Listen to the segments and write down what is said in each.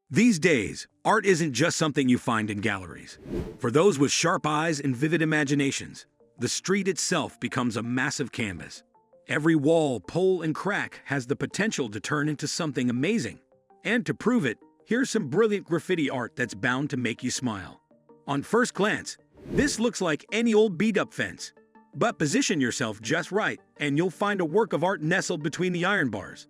These days, art isn't just something you find in galleries. For those with sharp eyes and vivid imaginations, the street itself becomes a massive canvas. Every wall, pole, and crack has the potential to turn into something amazing. And to prove it, here's some brilliant graffiti art that's bound to make you smile. On first glance, this looks like any old beat-up fence. But position yourself just right, and you'll find a work of art nestled between the iron bars.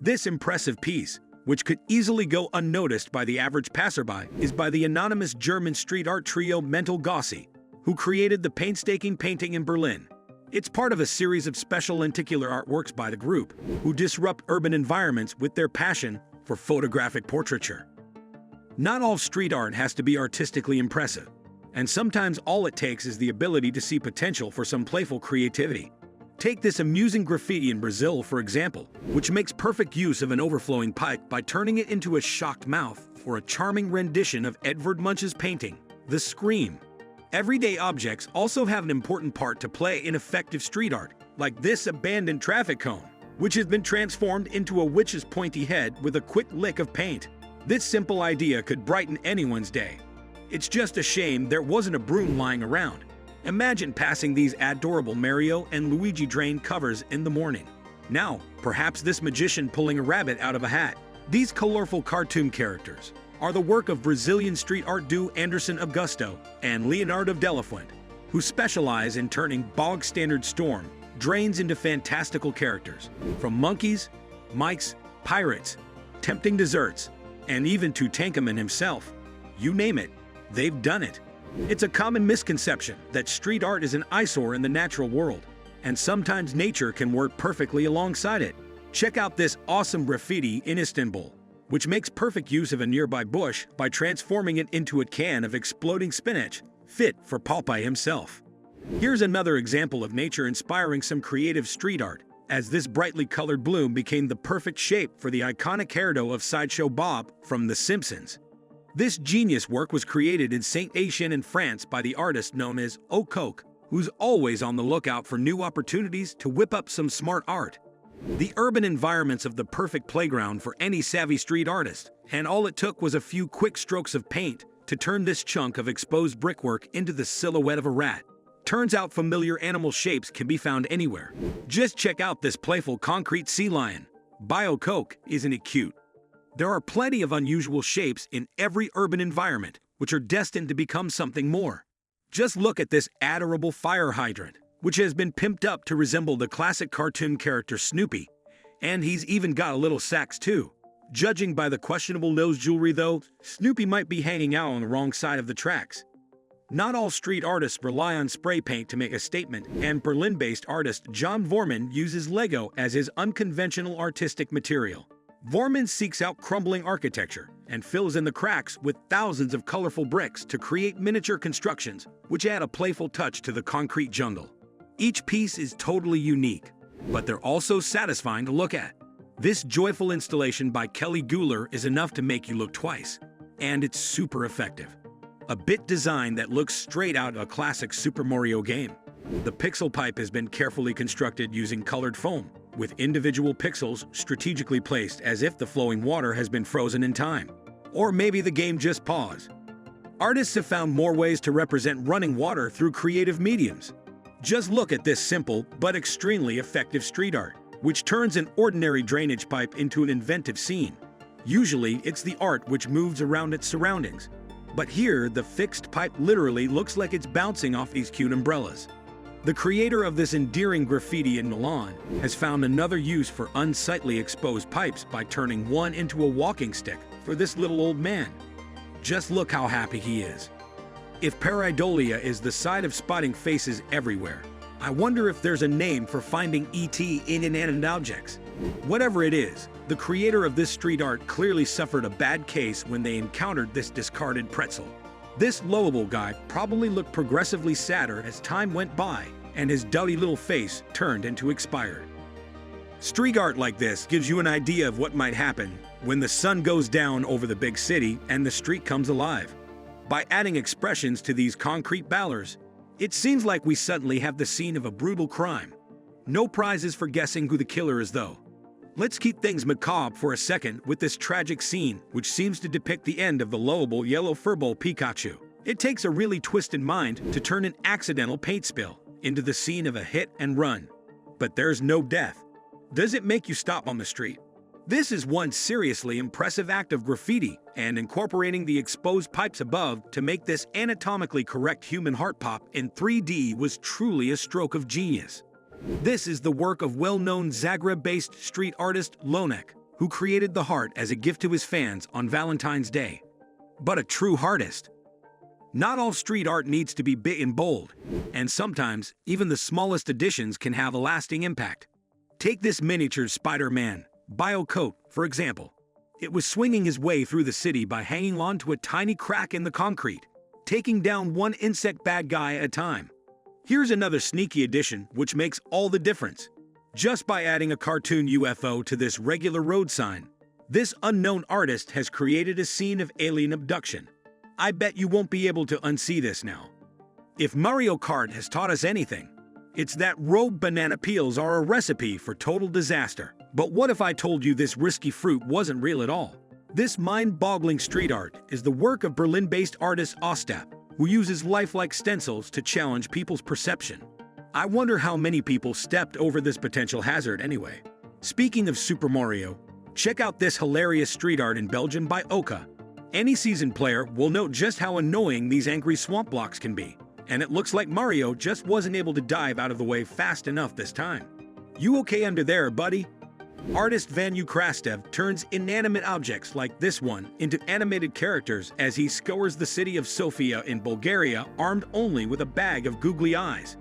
This impressive piece, which could easily go unnoticed by the average passerby, is by the anonymous German street art trio Mental Gossi, who created the painstaking painting in Berlin. It's part of a series of special lenticular artworks by the group, who disrupt urban environments with their passion for photographic portraiture. Not all street art has to be artistically impressive, and sometimes all it takes is the ability to see potential for some playful creativity. Take this amusing graffiti in Brazil, for example, which makes perfect use of an overflowing pipe by turning it into a shocked mouth, or a charming rendition of Edvard Munch's painting, The Scream. Everyday objects also have an important part to play in effective street art, like this abandoned traffic cone, which has been transformed into a witch's pointy head with a quick lick of paint. This simple idea could brighten anyone's day. It's just a shame there wasn't a broom lying around. Imagine passing these adorable Mario and Luigi drain covers in the morning. Now, perhaps this magician pulling a rabbit out of a hat. These colorful cartoon characters are the work of Brazilian street art duo Anderson Augusto and Leonardo Delafuente, who specialize in turning bog-standard storm drains into fantastical characters. From monkeys, mice, pirates, tempting desserts, and even Tutankhamun himself. You name it, they've done it. It's a common misconception that street art is an eyesore in the natural world, and sometimes nature can work perfectly alongside it. Check out this awesome graffiti in Istanbul, which makes perfect use of a nearby bush by transforming it into a can of exploding spinach, fit for Popeye himself. Here's another example of nature inspiring some creative street art, as this brightly colored bloom became the perfect shape for the iconic hairdo of Sideshow Bob from The Simpsons. This genius work was created in Saint-Étienne in France by the artist known as O'Coke, who's always on the lookout for new opportunities to whip up some smart art. The urban environment's of the perfect playground for any savvy street artist, and all it took was a few quick strokes of paint to turn this chunk of exposed brickwork into the silhouette of a rat. Turns out familiar animal shapes can be found anywhere. Just check out this playful concrete sea lion. By O'Coke, isn't it cute? There are plenty of unusual shapes in every urban environment, which are destined to become something more. Just look at this adorable fire hydrant, which has been pimped up to resemble the classic cartoon character Snoopy. And he's even got a little sax too. Judging by the questionable nose jewelry though, Snoopy might be hanging out on the wrong side of the tracks. Not all street artists rely on spray paint to make a statement, and Berlin-based artist John Vorman uses Lego as his unconventional artistic material. Vorman seeks out crumbling architecture and fills in the cracks with thousands of colorful bricks to create miniature constructions, which add a playful touch to the concrete jungle. Each piece is totally unique, but they're also satisfying to look at. This joyful installation by Kelly Guler is enough to make you look twice, and it's super effective. A bit design that looks straight out of a classic Super Mario game. The pixel pipe has been carefully constructed using colored foam, with individual pixels strategically placed as if the flowing water has been frozen in time. Or maybe the game just paused. Artists have found more ways to represent running water through creative mediums. Just look at this simple but extremely effective street art, which turns an ordinary drainage pipe into an inventive scene. Usually, it's the art which moves around its surroundings. But here, the fixed pipe literally looks like it's bouncing off these cute umbrellas. The creator of this endearing graffiti in Milan has found another use for unsightly exposed pipes by turning one into a walking stick for this little old man. Just look how happy he is. If pareidolia is the side of spotting faces everywhere, I wonder if there's a name for finding ET in inanimate objects. Whatever it is, the creator of this street art clearly suffered a bad case when they encountered this discarded pretzel. This lovable guy probably looked progressively sadder as time went by, and his dowdy little face turned into expired. Street art like this gives you an idea of what might happen when the sun goes down over the big city and the street comes alive. By adding expressions to these concrete ballers, it seems like we suddenly have the scene of a brutal crime. No prizes for guessing who the killer is though. Let's keep things macabre for a second with this tragic scene, which seems to depict the end of the lovable yellow furball Pikachu. It takes a really twisted mind to turn an accidental paint spill into the scene of a hit and run. But there's no death. Does it make you stop on the street? This is one seriously impressive act of graffiti, and incorporating the exposed pipes above to make this anatomically correct human heart pop in 3D was truly a stroke of genius. This is the work of well-known Zagreb-based street artist Lonek, who created the heart as a gift to his fans on Valentine's Day. But a true heartist. Not all street art needs to be big and bold, and sometimes even the smallest additions can have a lasting impact. Take this miniature Spider-Man, Biocoat, for example. It was swinging his way through the city by hanging on to a tiny crack in the concrete, taking down one insect bad guy at a time. Here's another sneaky addition which makes all the difference. Just by adding a cartoon UFO to this regular road sign, this unknown artist has created a scene of alien abduction. I bet you won't be able to unsee this now. If Mario Kart has taught us anything, it's that rogue banana peels are a recipe for total disaster. But what if I told you this risky fruit wasn't real at all? This mind-boggling street art is the work of Berlin-based artist Ostap, who uses lifelike stencils to challenge people's perception. I wonder how many people stepped over this potential hazard anyway. Speaking of Super Mario, check out this hilarious street art in Belgium by Oka. Any seasoned player will note just how annoying these angry swamp blocks can be, and it looks like Mario just wasn't able to dive out of the way fast enough this time. You okay under there, buddy? Artist Vanu Krastev turns inanimate objects like this one into animated characters as he scours the city of Sofia in Bulgaria armed only with a bag of googly eyes.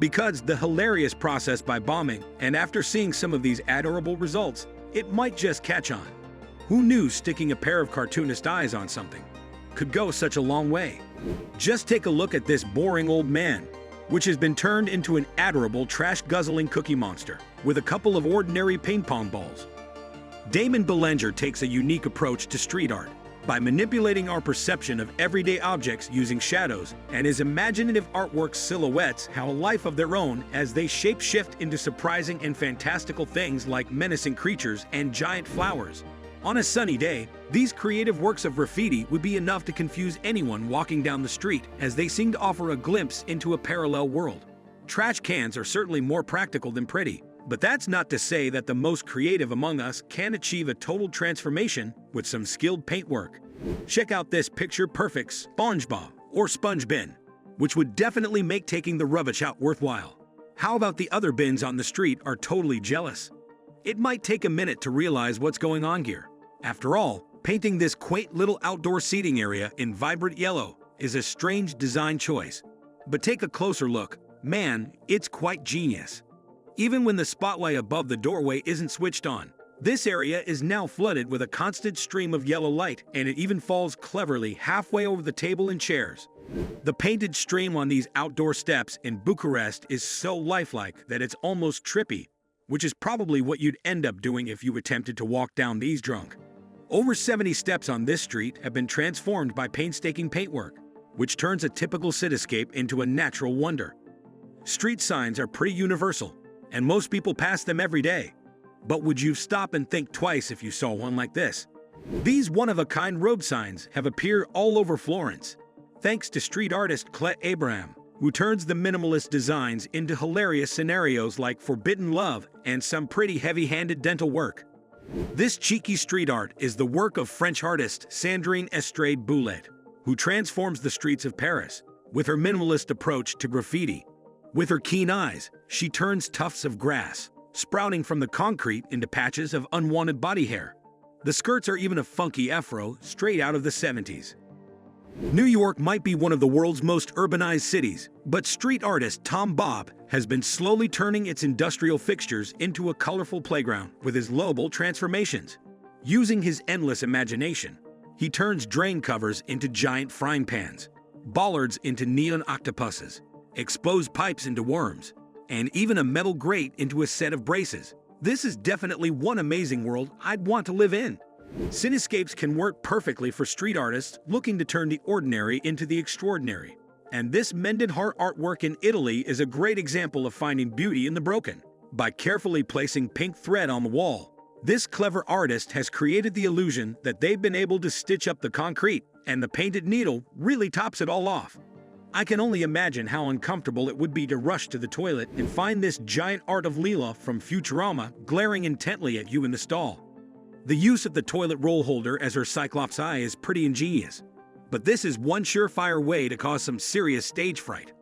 Because the hilarious process by bombing, and after seeing some of these adorable results, it might just catch on. Who knew sticking a pair of cartoonist eyes on something could go such a long way? Just take a look at this boring old man, which has been turned into an adorable trash-guzzling cookie monster with a couple of ordinary ping-pong balls. Damon Belanger takes a unique approach to street art by manipulating our perception of everyday objects using shadows, and his imaginative artwork silhouettes have a life of their own as they shape-shift into surprising and fantastical things like menacing creatures and giant flowers. On a sunny day, these creative works of graffiti would be enough to confuse anyone walking down the street, as they seem to offer a glimpse into a parallel world. Trash cans are certainly more practical than pretty, but that's not to say that the most creative among us can achieve a total transformation with some skilled paintwork. Check out this picture-perfect SpongeBob or Sponge bin, which would definitely make taking the rubbish out worthwhile. How about the other bins on the street are totally jealous? It might take a minute to realize what's going on here. After all, painting this quaint little outdoor seating area in vibrant yellow is a strange design choice. But take a closer look. Man, it's quite genius. Even when the spotlight above the doorway isn't switched on, this area is now flooded with a constant stream of yellow light, and it even falls cleverly halfway over the table and chairs. The painted stream on these outdoor steps in Bucharest is so lifelike that it's almost trippy, which is probably what you'd end up doing if you attempted to walk down these drunk. Over 70 steps on this street have been transformed by painstaking paintwork, which turns a typical cityscape into a natural wonder. Street signs are pretty universal, and most people pass them every day. But would you stop and think twice if you saw one like this? These one-of-a-kind road signs have appeared all over Florence, thanks to street artist Clet Abraham, who turns the minimalist designs into hilarious scenarios like forbidden love and some pretty heavy-handed dental work. This cheeky street art is the work of French artist Sandrine Estrade Boulet, who transforms the streets of Paris with her minimalist approach to graffiti. With her keen eyes, she turns tufts of grass, sprouting from the concrete, into patches of unwanted body hair. The skirts are even a funky afro straight out of the 70s. New York might be one of the world's most urbanized cities, but street artist Tom Bob has been slowly turning its industrial fixtures into a colorful playground with his lovable transformations. Using his endless imagination, he turns drain covers into giant frying pans, bollards into neon octopuses, exposed pipes into worms, and even a metal grate into a set of braces. This is definitely one amazing world I'd want to live in. Cinescapes can work perfectly for street artists looking to turn the ordinary into the extraordinary. And this mended heart artwork in Italy is a great example of finding beauty in the broken. By carefully placing pink thread on the wall, This clever artist has created the illusion that they've been able to stitch up the concrete, and the painted needle really tops it all off. I can only imagine how uncomfortable it would be to rush to the toilet and find this giant art of Leela from Futurama glaring intently at you in the stall. The use of the toilet roll holder as her Cyclops eye is pretty ingenious, but this is one surefire way to cause some serious stage fright.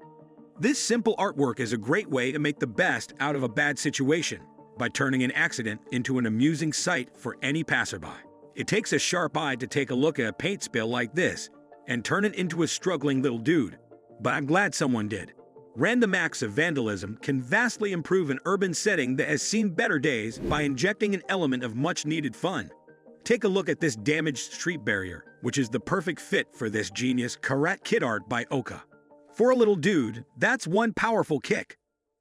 This simple artwork is a great way to make the best out of a bad situation by turning an accident into an amusing sight for any passerby. It takes a sharp eye to take a look at a paint spill like this and turn it into a struggling little dude, but I'm glad someone did. Random acts of vandalism can vastly improve an urban setting that has seen better days by injecting an element of much-needed fun. Take a look at this damaged street barrier, which is the perfect fit for this genius Karate Kid art by Oka. For a little dude, that's one powerful kick.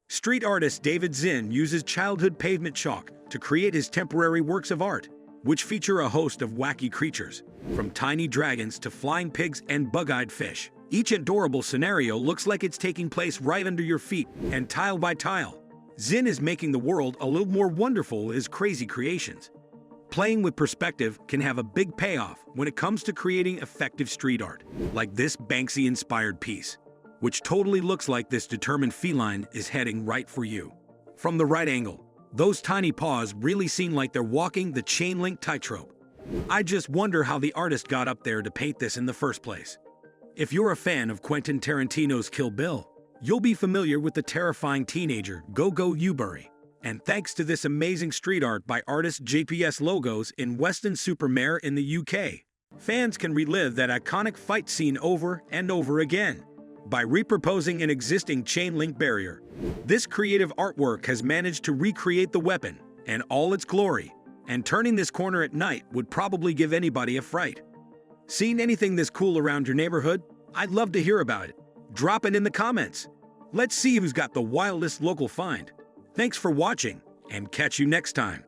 Street artist David Zinn uses childhood pavement chalk to create his temporary works of art, which feature a host of wacky creatures, from tiny dragons to flying pigs and bug-eyed fish. Each adorable scenario looks like it's taking place right under your feet, and tile by tile, Zinn is making the world a little more wonderful with his crazy creations. Playing with perspective can have a big payoff when it comes to creating effective street art, like this Banksy-inspired piece, which totally looks like this determined feline is heading right for you. From the right angle, those tiny paws really seem like they're walking the chain-link tightrope. I just wonder how the artist got up there to paint this in the first place. If you're a fan of Quentin Tarantino's Kill Bill, you'll be familiar with the terrifying teenager Go-Go Ubury. And thanks to this amazing street art by artist JPS Logos in Weston-super-Mare in the UK, fans can relive that iconic fight scene over and over again. By repurposing an existing chain-link barrier, this creative artwork has managed to recreate the weapon and all its glory, and turning this corner at night would probably give anybody a fright. Seen anything this cool around your neighborhood? I'd love to hear about it. Drop it in the comments. Let's see who's got the wildest local find. Thanks for watching, and catch you next time.